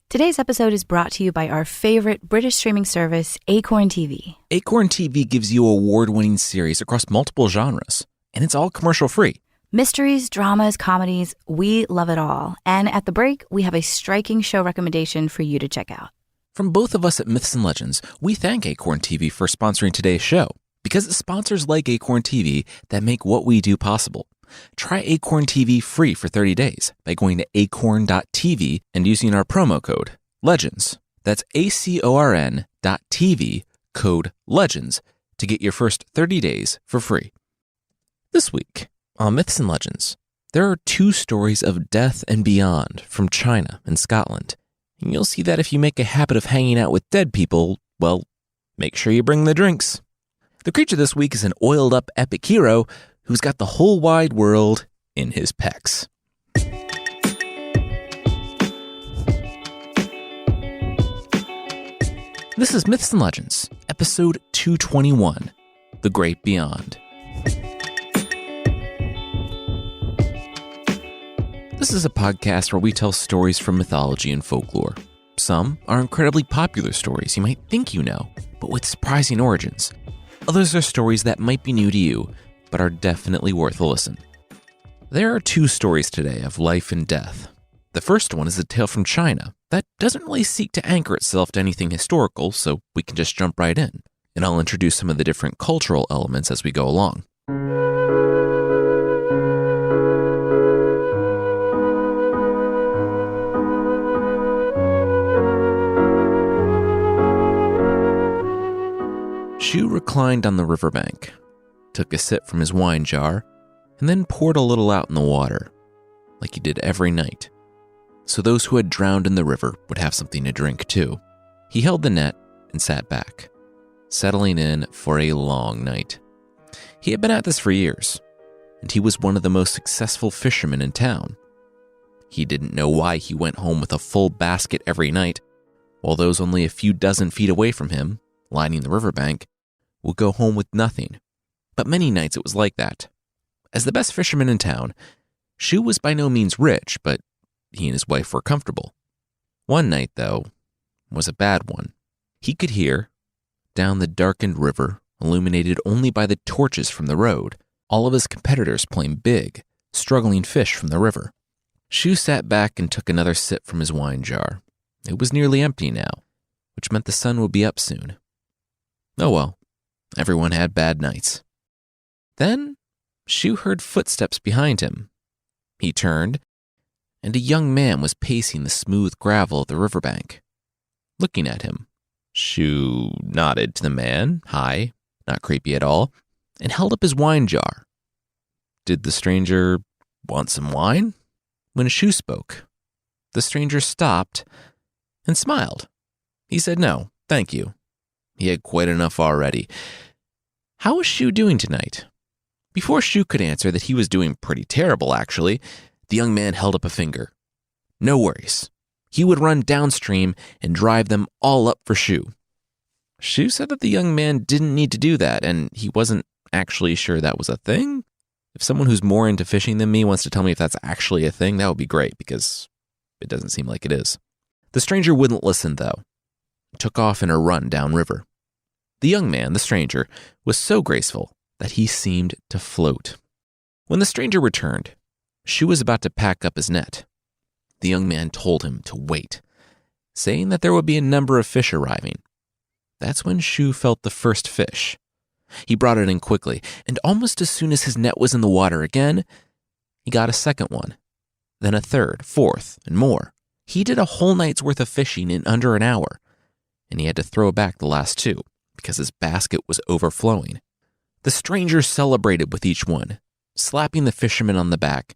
Today's episode is brought to you by our favorite British streaming service, Acorn TV. Acorn TV gives you award-winning series across multiple genres, and it's all commercial-free. Mysteries, dramas, comedies, we love it all. And at the break, we have a striking show recommendation for you to check out. From both of us at Myths and Legends, we thank Acorn TV for sponsoring today's show, because it's sponsors like Acorn TV that make what we do possible. Try Acorn TV free for 30 days by going to acorn.tv and using our promo code, LEGENDS. That's ACORN.TV, code LEGENDS, to get your first 30 days for free. This week, on Myths and Legends, there are 2 stories of death and beyond from China and Scotland. And you'll see that if you make a habit of hanging out with dead people, well, make sure you bring the drinks. The creature this week is an oiled-up epic hero who's got the whole wide world in his pecs. This is Myths and Legends, episode 221, The Great Beyond. This is a podcast where we tell stories from mythology and folklore. Some are incredibly popular stories you might think you know, but with surprising origins. Others are stories that might be new to you, but are definitely worth a listen. There are 2 stories today of life and death. The first one is a tale from China that doesn't really seek to anchor itself to anything historical, so we can just jump right in, and I'll introduce some of the different cultural elements as we go along. Shu reclined on the riverbank, took a sip from his wine jar, and then poured a little out in the water, like he did every night, so those who had drowned in the river would have something to drink too. He held the net and sat back, settling in for a long night. He had been at this for years, and he was one of the most successful fishermen in town. He didn't know why he went home with a full basket every night, while those only a few dozen feet away from him, lining the riverbank, would go home with nothing. But many nights it was like that. As the best fisherman in town, Shu was by no means rich, but he and his wife were comfortable. One night, though, was a bad one. He could hear, down the darkened river, illuminated only by the torches from the road, all of his competitors playing big, struggling fish from the river. Shu sat back and took another sip from his wine jar. It was nearly empty now, which meant the sun would be up soon. Oh well, everyone had bad nights. Then, Shu heard footsteps behind him. He turned, and a young man was pacing the smooth gravel of the riverbank. Looking at him, Shu nodded to the man, hi, not creepy at all, and held up his wine jar. Did the stranger want some wine? When Shu spoke, the stranger stopped and smiled. He said no, thank you. He had quite enough already. How was Shu doing tonight? Before Shu could answer that he was doing pretty terrible, actually, the young man held up a finger. No worries. He would run downstream and drive them all up for Shu. Shu said that the young man didn't need to do that, and he wasn't actually sure that was a thing. If someone who's more into fishing than me wants to tell me if that's actually a thing, that would be great, because it doesn't seem like it is. The stranger wouldn't listen, though. Took off in a run downriver. The young man, the stranger, was so graceful that he seemed to float. When the stranger returned, Shu was about to pack up his net. The young man told him to wait, saying that there would be a number of fish arriving. That's when Shu felt the first fish. He brought it in quickly, and almost as soon as his net was in the water again, he got a second one, then a third, fourth, and more. He did a whole night's worth of fishing in under an hour, and he had to throw back the last 2 because his basket was overflowing. The stranger celebrated with each one, slapping the fisherman on the back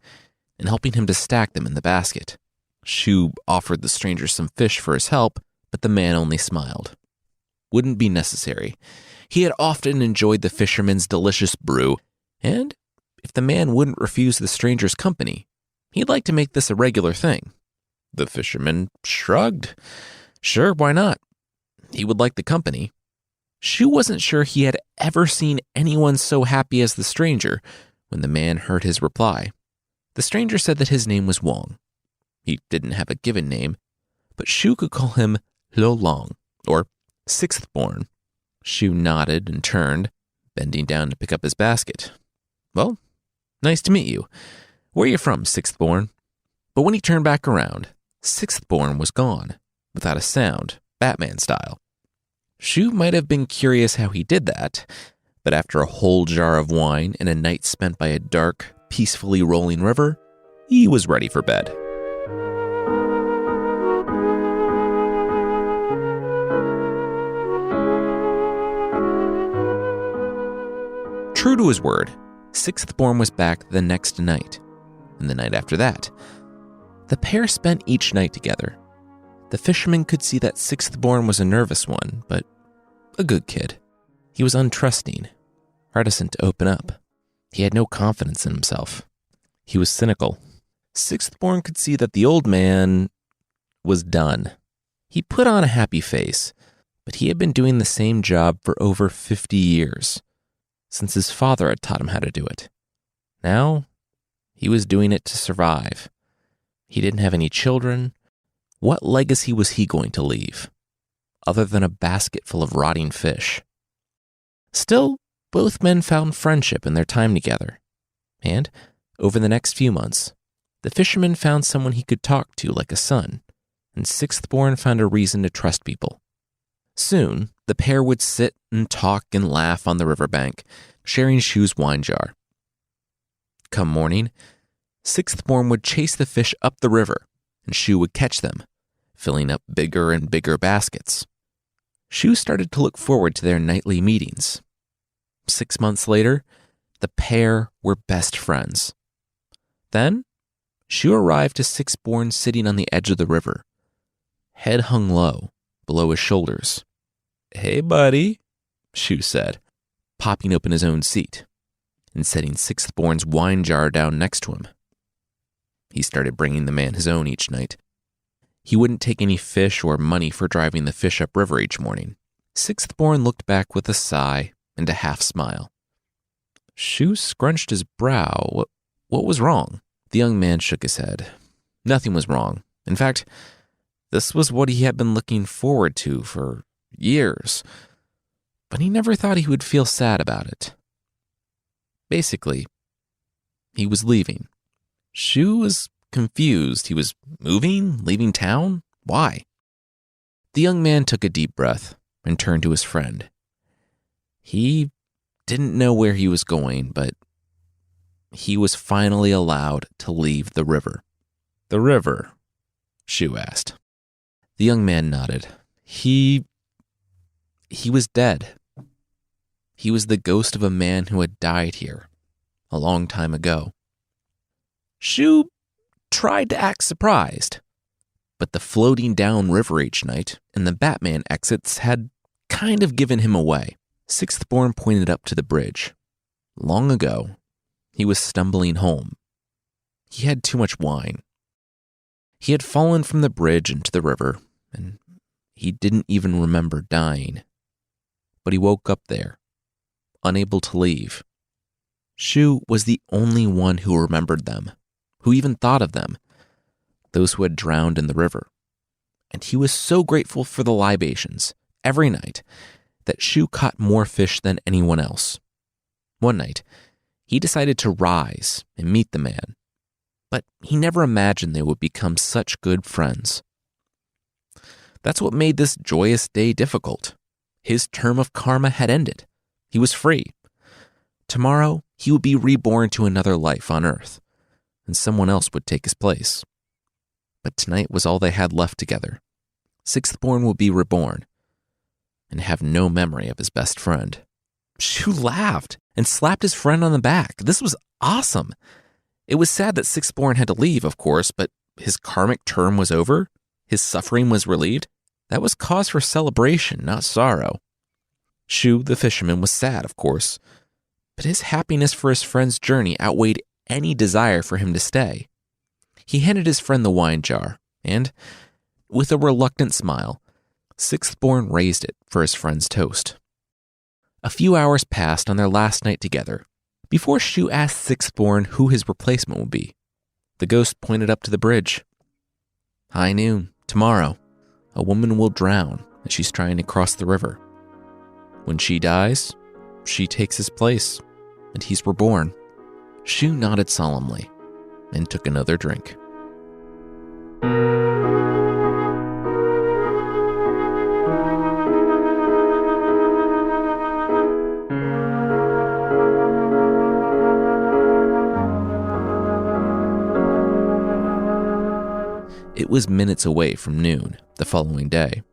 and helping him to stack them in the basket. Shu offered the stranger some fish for his help, but the man only smiled. Wouldn't be necessary. He had often enjoyed the fisherman's delicious brew, and if the man wouldn't refuse the stranger's company, he'd like to make this a regular thing. The fisherman shrugged. Sure, why not? He would like the company. Shu wasn't sure he had ever seen anyone so happy as the stranger when the man heard his reply. The stranger said that his name was Wong. He didn't have a given name, but Shu could call him Lo Long, or Sixth Born. Shu nodded and turned, bending down to pick up his basket. Well, nice to meet you. Where are you from, Sixth Born? But when he turned back around, Sixth Born was gone, without a sound, Batman style. Shu might have been curious how he did that, but after a whole jar of wine and a night spent by a dark, peacefully rolling river, he was ready for bed. True to his word, Sixth Born was back the next night, and the night after that. The pair spent each night together. The fisherman could see that Sixth Born was a nervous one, but a good kid. He was untrusting, reticent to open up. He had no confidence in himself. He was cynical. Sixth Born could see that the old man was done. He put on a happy face, but he had been doing the same job for over 50 years, since his father had taught him how to do it. Now, he was doing it to survive. He didn't have any children. What legacy was he going to leave, other than a basket full of rotting fish? Still, both men found friendship in their time together. And, over the next few months, the fisherman found someone he could talk to like a son, and Sixth Born found a reason to trust people. Soon, the pair would sit and talk and laugh on the riverbank, sharing Shu's wine jar. Come morning, Sixth Born would chase the fish up the river, and Shu would catch them, filling up bigger and bigger baskets. Shu started to look forward to their nightly meetings. 6 months later, the pair were best friends. Then, Shu arrived to Sixth Born sitting on the edge of the river, head hung low, below his shoulders. "Hey, buddy," Shu said, popping open his own seat and setting Sixth Born's wine jar down next to him. He started bringing the man his own each night. He wouldn't take any fish or money for driving the fish upriver each morning. Sixth Born looked back with a sigh and a half smile. Shu scrunched his brow. What was wrong? The young man shook his head. Nothing was wrong. In fact, this was what he had been looking forward to for years. But he never thought he would feel sad about it. Basically, he was leaving. Shu was confused. He was moving, leaving town? Why? The young man took a deep breath and turned to his friend. He didn't know where he was going, but he was finally allowed to leave the river. "The river?" Shu asked. The young man nodded. He was dead. He was the ghost of a man who had died here a long time ago. Shu tried to act surprised, but the floating down river each night and the Batman exits had kind of given him away. Sixth Born pointed up to the bridge. Long ago, he was stumbling home. He had too much wine. He had fallen from the bridge into the river, and he didn't even remember dying. But he woke up there, unable to leave. Shu was the only one who remembered them, who even thought of them, those who had drowned in the river. And he was so grateful for the libations, every night, that Shu caught more fish than anyone else. One night, he decided to rise and meet the man, but he never imagined they would become such good friends. That's what made this joyous day difficult. His term of karma had ended. He was free. Tomorrow, he would be reborn to another life on Earth, and someone else would take his place. But tonight was all they had left together. Sixth Born would be reborn and have no memory of his best friend. Shu laughed and slapped his friend on the back. This was awesome. It was sad that Sixth Born had to leave, of course, but his karmic term was over. His suffering was relieved. That was cause for celebration, not sorrow. Shu, the fisherman, was sad, of course, but his happiness for his friend's journey outweighed any desire for him to stay. He handed his friend the wine jar, and, with a reluctant smile, Sixth Born raised it for his friend's toast. A few hours passed on their last night together before Shu asked Sixth Born who his replacement would be. The ghost pointed up to the bridge. "High noon, tomorrow," a woman will drown as she's trying to cross the river. When she dies, she takes his place, and he's reborn. Shu nodded solemnly and took another drink. It was minutes away from noon the following day.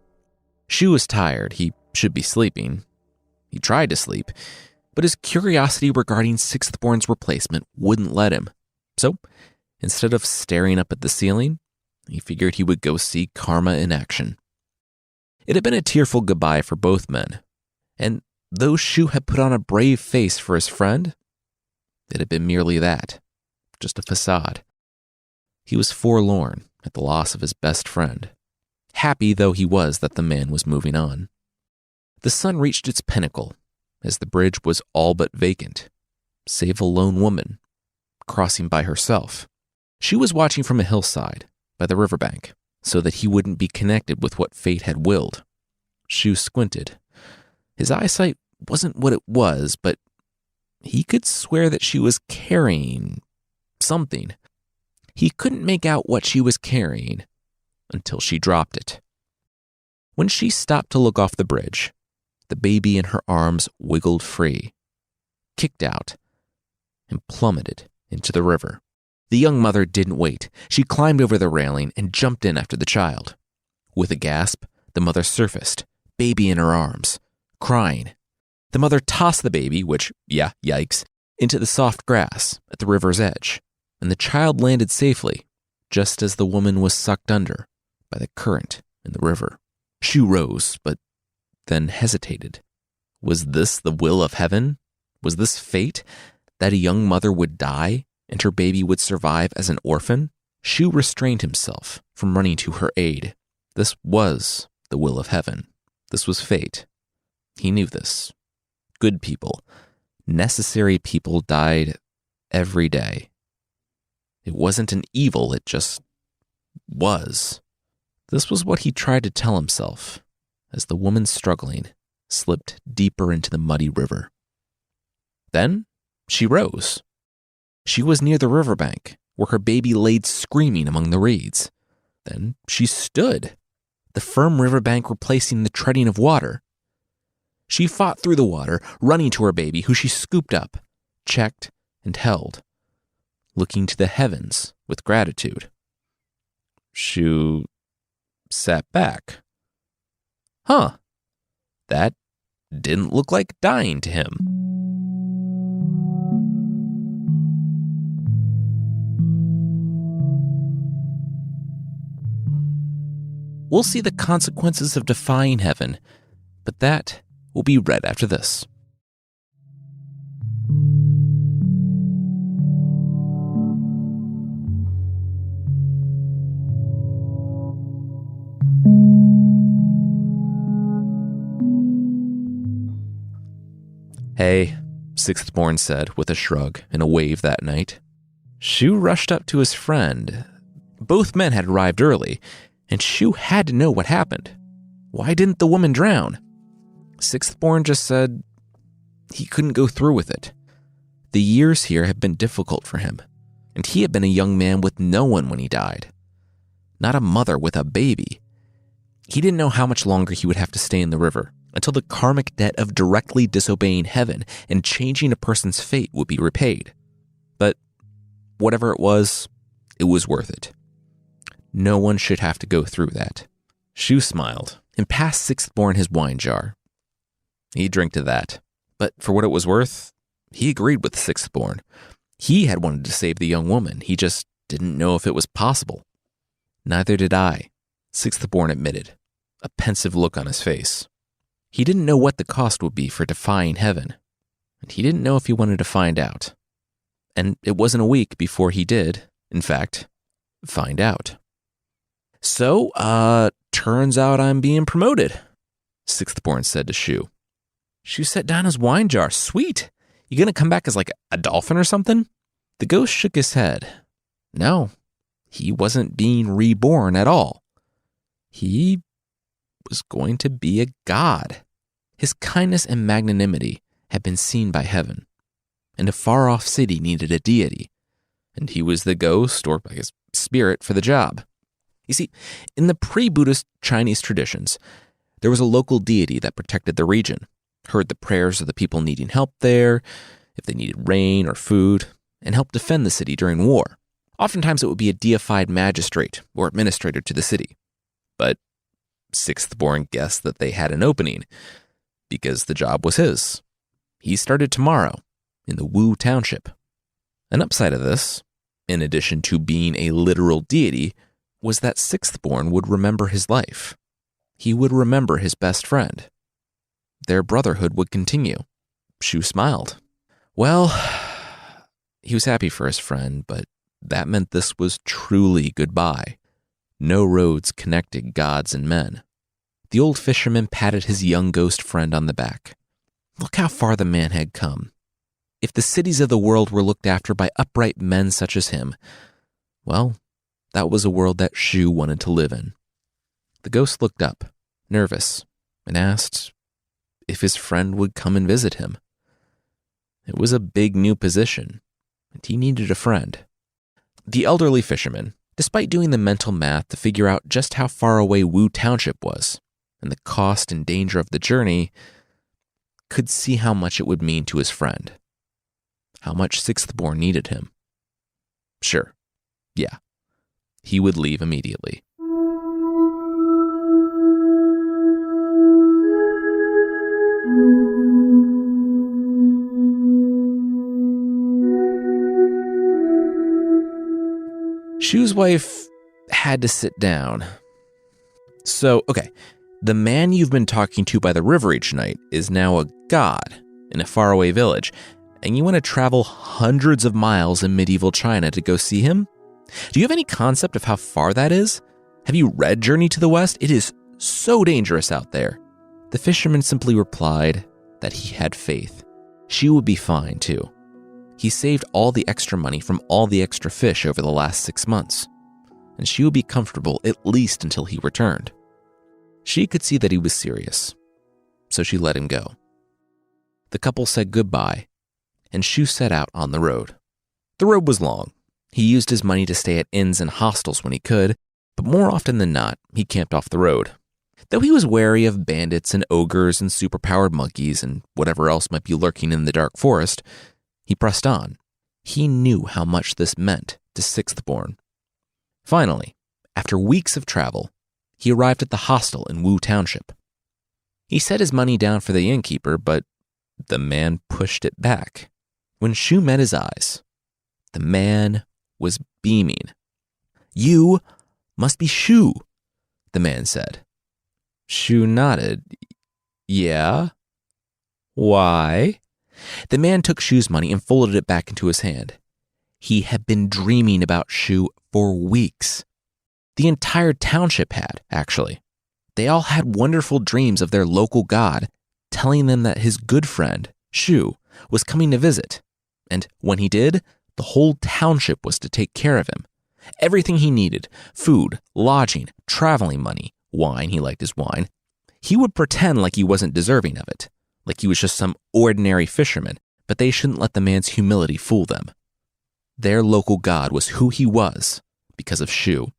Shu was tired. He should be sleeping. He tried to sleep, but his curiosity regarding Sixthborn's replacement wouldn't let him. So, instead of staring up at the ceiling, he figured he would go see Karma in action. It had been a tearful goodbye for both men, and though Shu had put on a brave face for his friend, it had been merely that, just a facade. He was forlorn at the loss of his best friend, happy though he was that the man was moving on. The sun reached its pinnacle as the bridge was all but vacant, save a lone woman crossing by herself. She was watching from a hillside by the riverbank so that he wouldn't be connected with what fate had willed. Shu squinted. His eyesight wasn't what it was, but he could swear that she was carrying something. He couldn't make out what she was carrying until she dropped it. When she stopped to look off the bridge, the baby in her arms wiggled free, kicked out, and plummeted into the river. The young mother didn't wait. She climbed over the railing and jumped in after the child. With a gasp, the mother surfaced, baby in her arms, crying. The mother tossed the baby, which, yikes, into the soft grass at the river's edge, and the child landed safely, just as the woman was sucked under by the current in the river. Shu rose, but then hesitated. Was this the will of heaven? Was this fate, that a young mother would die and her baby would survive as an orphan? Shu restrained himself from running to her aid. This was the will of heaven. This was fate. He knew this. Good people, necessary people died every day. It wasn't an evil, it just was. This was what he tried to tell himself as the woman struggling slipped deeper into the muddy river. Then she rose. She was near the riverbank, where her baby laid screaming among the reeds. Then she stood, the firm riverbank replacing the treading of water. She fought through the water, running to her baby, who she scooped up, checked, and held, looking to the heavens with gratitude. Shu sat back. That didn't look like dying to him. We'll see the consequences of defying heaven, but that will be read after this. Hey, Sixthborn said with a shrug and a wave that night. Shu rushed up to his friend. Both men had arrived early, and Shu had to know what happened. Why didn't the woman drown? Sixthborn just said he couldn't go through with it. The years here had been difficult for him, and he had been a young man with no one when he died. Not a mother with a baby. He didn't know how much longer he would have to stay in the river, until the karmic debt of directly disobeying heaven and changing a person's fate would be repaid. But whatever it was worth it. No one should have to go through that. Shu smiled and passed Sixthborn his wine jar. He drank to that, but for what it was worth, he agreed with Sixthborn. He had wanted to save the young woman. He just didn't know if it was possible. Neither did I, Sixthborn admitted, a pensive look on his face. He didn't know what the cost would be for defying heaven, and he didn't know if he wanted to find out. And it wasn't a week before he did, in fact, find out. So, turns out I'm being promoted, Sixthborn said to Shu. Shu set down his wine jar. Sweet! You gonna come back as like a dolphin or something? The ghost shook his head. No, he wasn't being reborn at all. He was going to be a god. His kindness and magnanimity had been seen by heaven, and a far-off city needed a deity, and he was the ghost, or I guess spirit, for the job. You see, in the pre-Buddhist Chinese traditions, there was a local deity that protected the region, heard the prayers of the people needing help there, if they needed rain or food, and helped defend the city during war. Oftentimes it would be a deified magistrate or administrator to the city. But Sixth-born guessed that they had an opening, because the job was his. He started tomorrow in the Wu Township. An upside of this, in addition to being a literal deity, was that Sixth-born would remember his life. He would remember his best friend. Their brotherhood would continue. Shu smiled. Well, he was happy for his friend, but that meant this was truly goodbye. No roads connected gods and men. The old fisherman patted his young ghost friend on the back. Look how far the man had come. If the cities of the world were looked after by upright men such as him, well, that was a world that Shu wanted to live in. The ghost looked up, nervous, and asked if his friend would come and visit him. It was a big new position, and he needed a friend. The elderly fisherman, despite doing the mental math to figure out just how far away Wu Township was, and the cost and danger of the journey, could see how much it would mean to his friend. How much Sixth-born needed him. Sure, yeah, he would leave immediately. Shu's wife had to sit down. So, okay, the man you've been talking to by the river each night is now a god in a faraway village, and you want to travel hundreds of miles in medieval China to go see him? Do you have any concept of how far that is? Have you read Journey to the West? It is so dangerous out there. The fisherman simply replied that he had faith. She would be fine, too. He saved all the extra money from all the extra fish over the last 6 months, and she would be comfortable at least until he returned. She could see that he was serious, so she let him go. The couple said goodbye, and Shu set out on the road. The road was long. He used his money to stay at inns and hostels when he could, but more often than not, he camped off the road. Though he was wary of bandits and ogres and superpowered monkeys and whatever else might be lurking in the dark forest, he pressed on. He knew how much this meant to Sixth-born. Finally, after weeks of travel, he arrived at the hostel in Wu Township. He set his money down for the innkeeper, but the man pushed it back. When Shu met his eyes, the man was beaming. "You must be Shu," the man said. Shu nodded. "Yeah? Why?" The man took Shu's money and folded it back into his hand. He had been dreaming about Shu for weeks. The entire township had, actually. They all had wonderful dreams of their local god, telling them that his good friend, Shu, was coming to visit. And when he did, the whole township was to take care of him. Everything he needed, food, lodging, traveling money, wine, he liked his wine. He would pretend like he wasn't deserving of it, like he was just some ordinary fisherman, but they shouldn't let the man's humility fool them. Their local god was who he was because of Shu.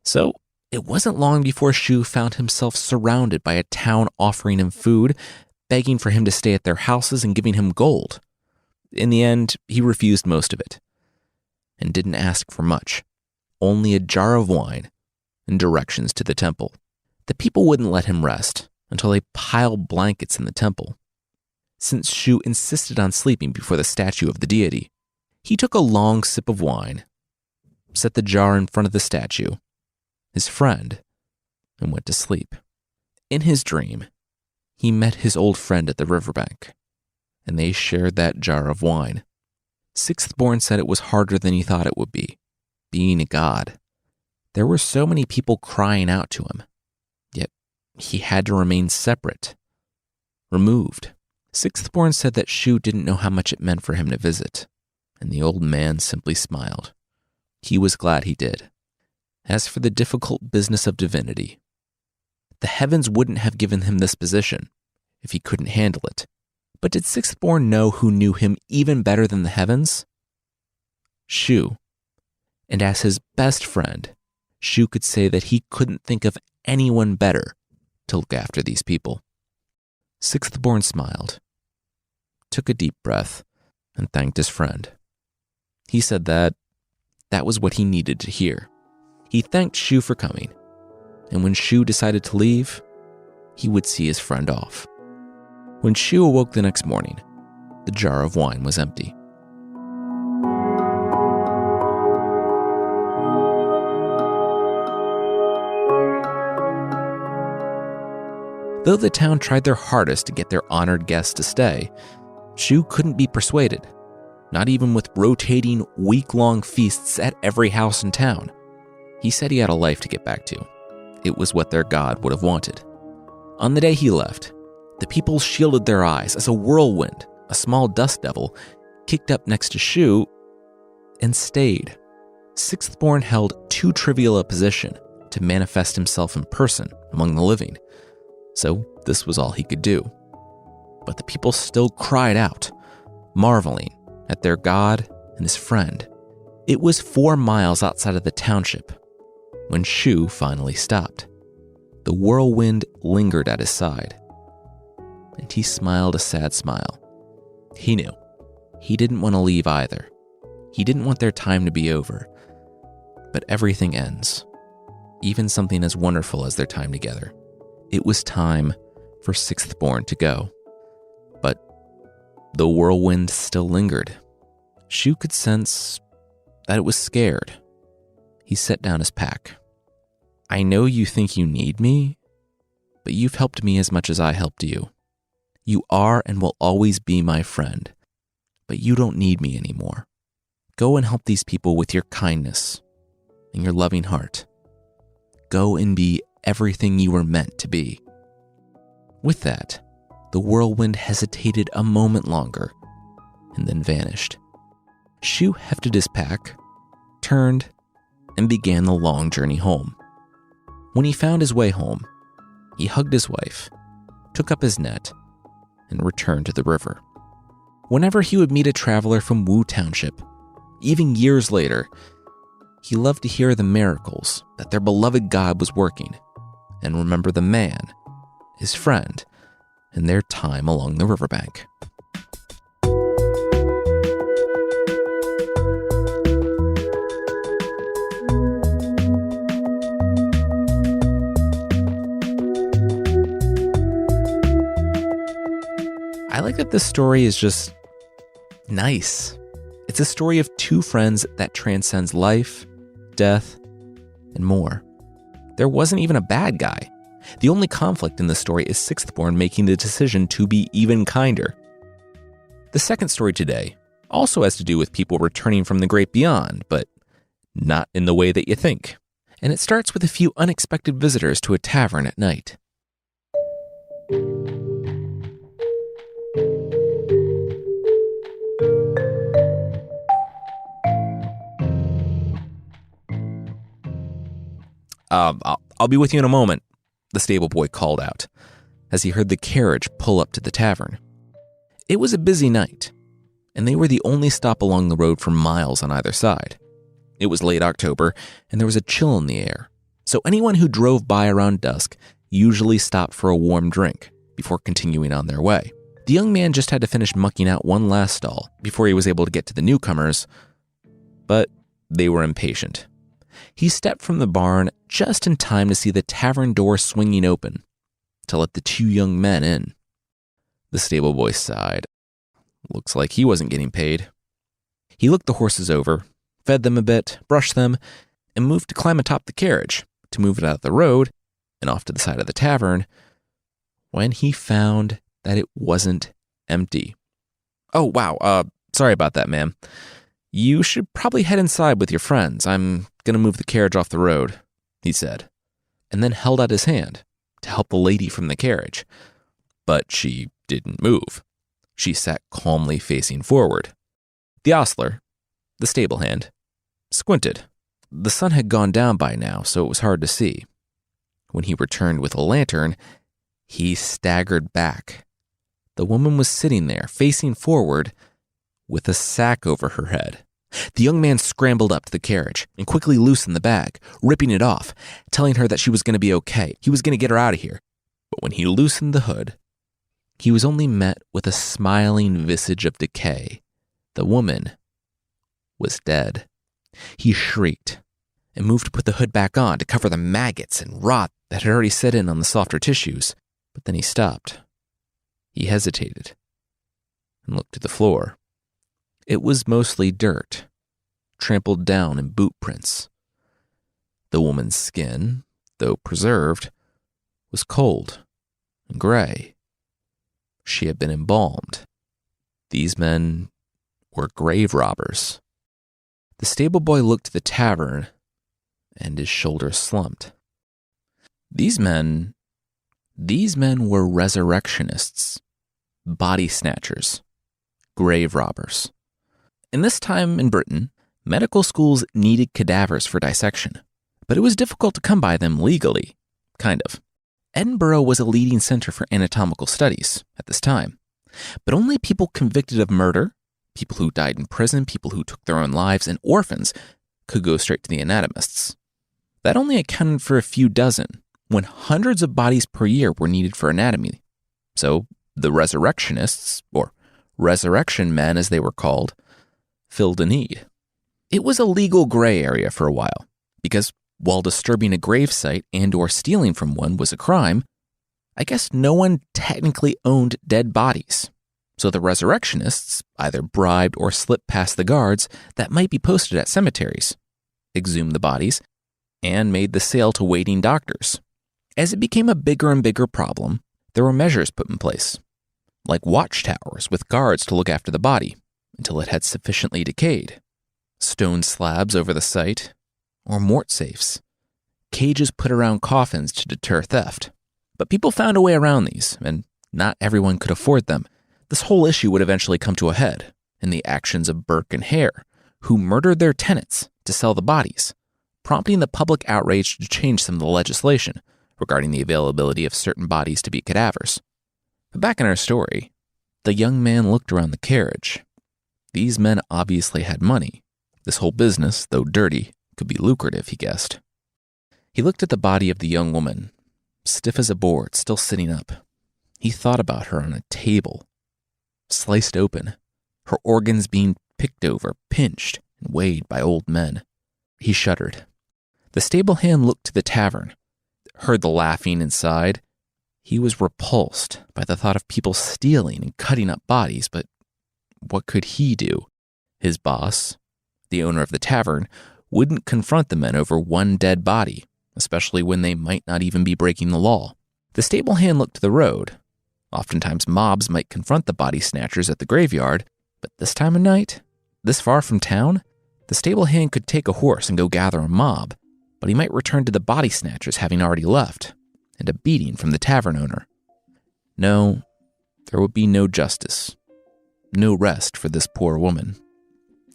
So it wasn't long before Shu found himself surrounded by a town offering him food, begging for him to stay at their houses and giving him gold. In the end, he refused most of it and didn't ask for much, only a jar of wine and directions to the temple. The people wouldn't let him rest until they piled blankets in the temple. Since Shu insisted on sleeping before the statue of the deity, he took a long sip of wine, set the jar in front of the statue, his friend, and went to sleep. In his dream, he met his old friend at the riverbank, and they shared that jar of wine. Sixth-born said it was harder than he thought it would be, being a god. There were so many people crying out to him, yet he had to remain separate, removed. Sixth-born said that Shu didn't know how much it meant for him to visit, and the old man simply smiled. He was glad he did. As for the difficult business of divinity, The heavens wouldn't have given him this position if he couldn't handle it. But did Sixthborn know who knew him even better than the heavens? Shu. And as his best friend, Shu could say that he couldn't think of anyone better to look after these people. Sixthborn smiled, took a deep breath, and thanked his friend. He said that was what he needed to hear. He thanked Shu for coming, and when Shu decided to leave, he would see his friend off. When Shu awoke the next morning, the jar of wine was empty. Though the town tried their hardest to get their honored guests to stay, Shu couldn't be persuaded, not even with rotating week-long feasts at every house in town. He said he had a life to get back to. It was what their god would have wanted. On the day he left, the people shielded their eyes as a whirlwind, a small dust devil, kicked up next to Shu and stayed. Sixthborn held too trivial a position to manifest himself in person among the living, so this was all he could do. But the people still cried out, marveling at their god and his friend. It was 4 miles outside of the township when Shu finally stopped. The whirlwind lingered at his side, and he smiled a sad smile. He knew. He didn't want to leave either. He didn't want their time to be over. But everything ends, even something as wonderful as their time together. It was time for Sixthborn to go. But the whirlwind still lingered. Shu could sense that it was scared. He set down his pack. I know you think you need me, but you've helped me as much as I helped you. You are and will always be my friend, but you don't need me anymore. Go and help these people with your kindness and your loving heart. Go and be everything you were meant to be. With that, the whirlwind hesitated a moment longer and then vanished. Shu hefted his pack, turned, and began the long journey home. When he found his way home, he hugged his wife, took up his net, and returned to the river. Whenever he would meet a traveler from Wu Township, even years later, he loved to hear the miracles that their beloved god was working and remember the man, his friend, and their time along the riverbank. I like that this story is just nice. It's a story of two friends that transcends life, death, and more. There wasn't even a bad guy. The only conflict in the story is Sixthborn making the decision to be even kinder. The second story today also has to do with people returning from the great beyond, but not in the way that you think. And it starts with a few unexpected visitors to a tavern at night. I'll be with you in a moment, the stable boy called out, as he heard the carriage pull up to the tavern. It was a busy night, and they were the only stop along the road for miles on either side. It was late October, and there was a chill in the air, so anyone who drove by around dusk usually stopped for a warm drink before continuing on their way. The young man just had to finish mucking out one last stall before he was able to get to the newcomers, but they were impatient. He stepped from the barn just in time to see the tavern door swinging open to let the two young men in. The stable boy sighed. Looks like he wasn't getting paid. He looked the horses over, fed them a bit, brushed them, and moved to climb atop the carriage to move it out of the road and off to the side of the tavern when he found that it wasn't empty. Oh, wow. Sorry about that, ma'am. You should probably head inside with your friends. I'm going to move the carriage off the road, he said, and then held out his hand to help the lady from the carriage. But she didn't move. She sat calmly facing forward. The ostler, the stablehand, squinted. The sun had gone down by now, so it was hard to see. When he returned with a lantern, he staggered back. The woman was sitting there, facing forward, with a sack over her head. The young man scrambled up to the carriage and quickly loosened the bag, ripping it off, telling her that she was going to be okay. He was going to get her out of here. But when he loosened the hood, he was only met with a smiling visage of decay. The woman was dead. He shrieked and moved to put the hood back on to cover the maggots and rot that had already set in on the softer tissues. But then he stopped. He hesitated and looked to the floor. It was mostly dirt, trampled down in boot prints. The woman's skin, though preserved, was cold and gray. She had been embalmed. These men were grave robbers. The stable boy looked to the tavern, and his shoulders slumped. These men were resurrectionists, body snatchers, grave robbers. In this time in Britain, medical schools needed cadavers for dissection, but it was difficult to come by them legally, kind of. Edinburgh was a leading center for anatomical studies at this time, but only people convicted of murder, people who died in prison, people who took their own lives, and orphans could go straight to the anatomists. That only accounted for a few dozen, when hundreds of bodies per year were needed for anatomy. So the resurrectionists, or resurrection men as they were called, filled a need. It was a legal gray area for a while, because while disturbing a gravesite and or stealing from one was a crime, I guess no one technically owned dead bodies. So the resurrectionists either bribed or slipped past the guards that might be posted at cemeteries, exhumed the bodies, and made the sale to waiting doctors. As it became a bigger and bigger problem, there were measures put in place, like watchtowers with guards to look after the body until it had sufficiently decayed, stone slabs over the site, or mort safes, cages put around coffins to deter theft. But people found a way around these, and not everyone could afford them. This whole issue would eventually come to a head in the actions of Burke and Hare, who murdered their tenants to sell the bodies, prompting the public outrage to change some of the legislation regarding the availability of certain bodies to be cadavers. But back in our story, the young man looked around the carriage. These men obviously had money. This whole business, though dirty, could be lucrative, he guessed. He looked at the body of the young woman, stiff as a board, still sitting up. He thought about her on a table, sliced open, her organs being picked over, pinched, and weighed by old men. He shuddered. The stable hand looked to the tavern, heard the laughing inside. He was repulsed by the thought of people stealing and cutting up bodies, but what could he do? His boss, the owner of the tavern, wouldn't confront the men over one dead body, especially when they might not even be breaking the law. The stable hand looked to the road. Oftentimes mobs might confront the body snatchers at the graveyard, but this time of night, this far from town, the stable hand could take a horse and go gather a mob, but he might return to the body snatchers having already left, and a beating from the tavern owner. No, there would be no justice, no rest for this poor woman.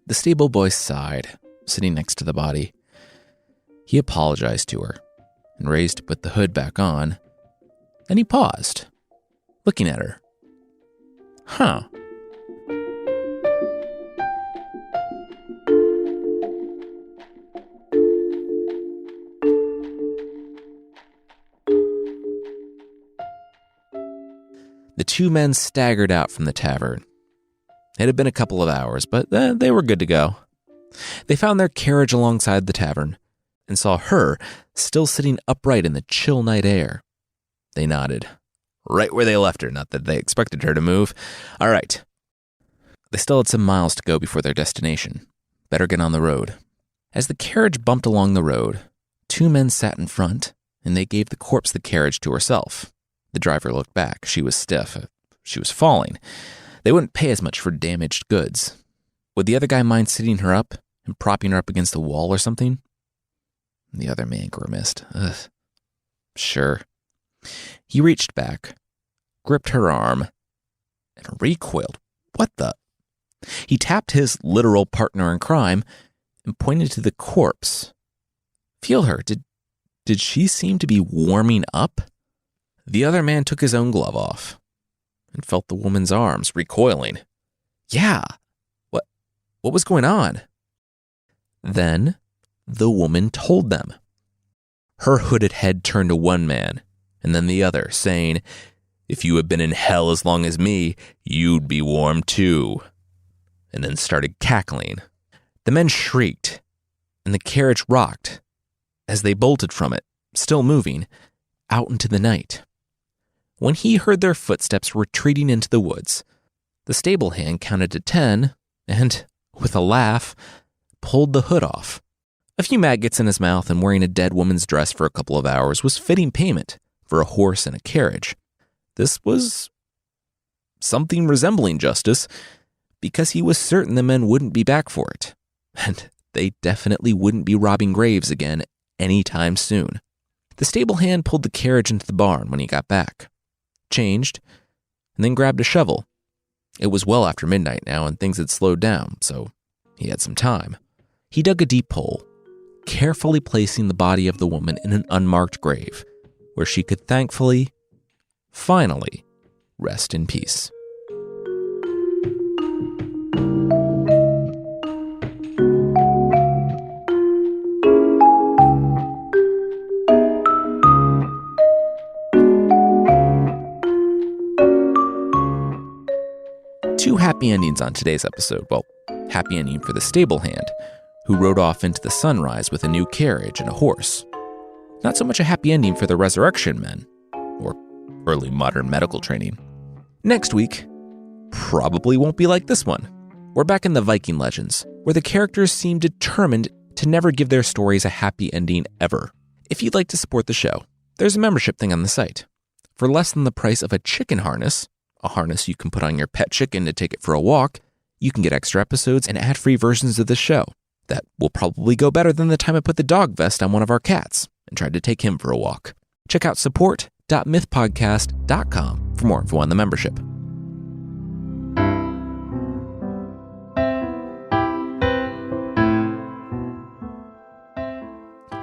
The stable boy sighed, sitting next to the body. He apologized to her and raised to put the hood back on. Then he paused, looking at her. Huh. The two men staggered out from the tavern. It had been a couple of hours, but they were good to go. They found their carriage alongside the tavern and saw her still sitting upright in the chill night air. They nodded, right where they left her, not that they expected her to move. All right. They still had some miles to go before their destination. Better get on the road. As the carriage bumped along the road, two men sat in front, and they gave the corpse the carriage to herself. The driver looked back. She was stiff. She was falling. They wouldn't pay as much for damaged goods. Would the other guy mind sitting her up and propping her up against a wall or something? The other man grimaced. Ugh. Sure. He reached back, gripped her arm, and recoiled. What the? He tapped his literal partner in crime and pointed to the corpse. Feel her. Did Did she seem to be warming up? The other man took his own glove off and felt the woman's arms recoiling. Yeah, what was going on? Then the woman told them. Her hooded head turned to one man and then the other, saying, "If you had been in hell as long as me, you'd be warm too," and then started cackling. The men shrieked, and the carriage rocked as they bolted from it, still moving, out into the night. When he heard their footsteps retreating into the woods, the stablehand counted to 10 and, with a laugh, pulled the hood off. A few maggots in his mouth and wearing a dead woman's dress for a couple of hours was fitting payment for a horse and a carriage. This was something resembling justice, because he was certain the men wouldn't be back for it, and they definitely wouldn't be robbing graves again anytime soon. The stablehand pulled the carriage into the barn when he got back, changed, and then grabbed a shovel. It was well after midnight now, and things had slowed down, so he had some time. He dug a deep hole, carefully placing the body of the woman in an unmarked grave, where she could thankfully, finally, rest in peace. Two happy endings on today's episode. Well, happy ending for the stablehand, who rode off into the sunrise with a new carriage and a horse. Not so much a happy ending for the resurrection men, or early modern medical training. Next week probably won't be like this one. We're back in the Viking legends, where the characters seem determined to never give their stories a happy ending ever. If you'd like to support the show, there's a membership thing on the site. For less than the price of a chicken harness, a harness you can put on your pet chicken to take it for a walk, you can get extra episodes and ad-free versions of the show. That will probably go better than the time I put the dog vest on one of our cats and tried to take him for a walk. Check out support.mythpodcast.com for more info on the membership.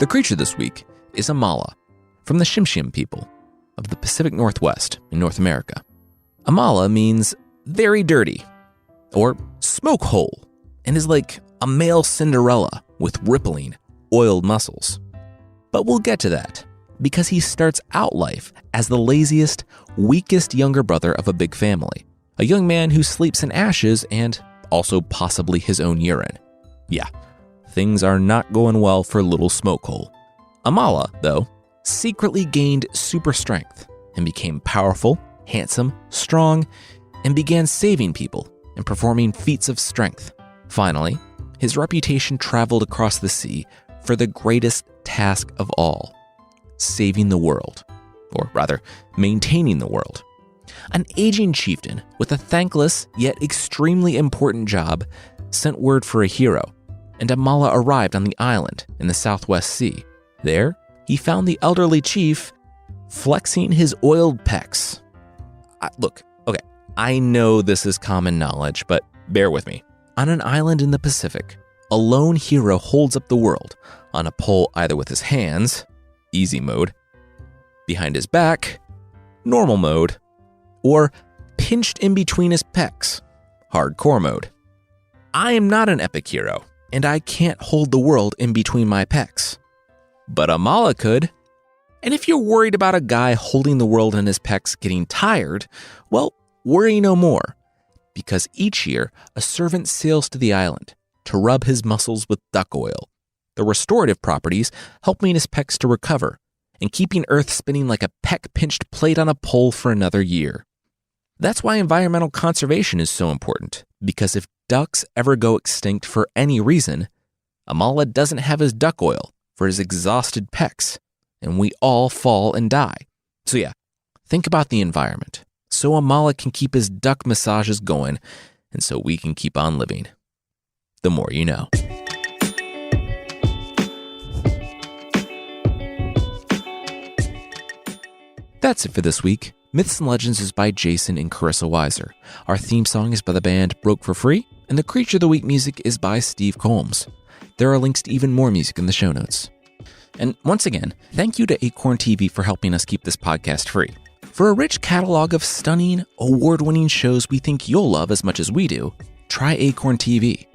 The creature this week is a mala from the Shimshim people of the Pacific Northwest in North America. A mala means very dirty or smoke hole and is like a male Cinderella with rippling, oiled muscles. But we'll get to that, because he starts out life as the laziest, weakest younger brother of a big family, a young man who sleeps in ashes and also possibly his own urine. Yeah, things are not going well for little Smokehole. Amala, though, secretly gained super strength and became powerful, handsome, strong, and began saving people and performing feats of strength. Finally, his reputation traveled across the sea for the greatest task of all, saving the world, or rather, maintaining the world. An aging chieftain with a thankless yet extremely important job sent word for a hero, and Amala arrived on the island in the Southwest Sea. There, he found the elderly chief flexing his oiled pecs. Look, I know this is common knowledge, but bear with me. On an island in the Pacific, a lone hero holds up the world on a pole either with his hands, easy mode, behind his back, normal mode, or pinched in between his pecs, hardcore mode. I am not an epic hero, and I can't hold the world in between my pecs. But Amala could. And if you're worried about a guy holding the world in his pecs getting tired, well, worry no more. Because each year, a servant sails to the island to rub his muscles with duck oil, the restorative properties helping his pecs to recover and keeping Earth spinning like a peck-pinched plate on a pole for another year. That's why environmental conservation is so important, because if ducks ever go extinct for any reason, Amala doesn't have his duck oil for his exhausted pecs, and we all fall and die. So yeah, think about the environment, so Amala can keep his duck massages going, and so we can keep on living. The more you know. That's it for this week. Myths and Legends is by Jason and Carissa Weiser. Our theme song is by the band Broke for Free, and the Creature of the Week music is by Steve Combs. There are links to even more music in the show notes. And once again, thank you to Acorn TV for helping us keep this podcast free. For a rich catalog of stunning, award-winning shows we think you'll love as much as we do, try Acorn TV.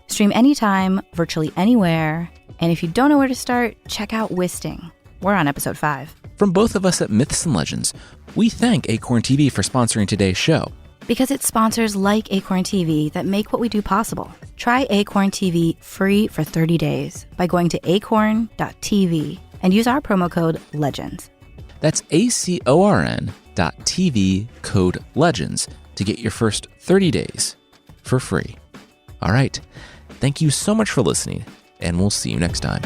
Stream anytime, virtually anywhere. And if you don't know where to start, check out Wisting. We're on episode 5. From both of us at Myths and Legends, we thank Acorn TV for sponsoring today's show. Because it's sponsors like Acorn TV that make what we do possible. Try Acorn TV free for 30 days by going to acorn.tv and use our promo code LEGENDS. That's ACORN.TV code LEGENDS to get your first 30 days for free. All right. Thank you so much for listening, and we'll see you next time.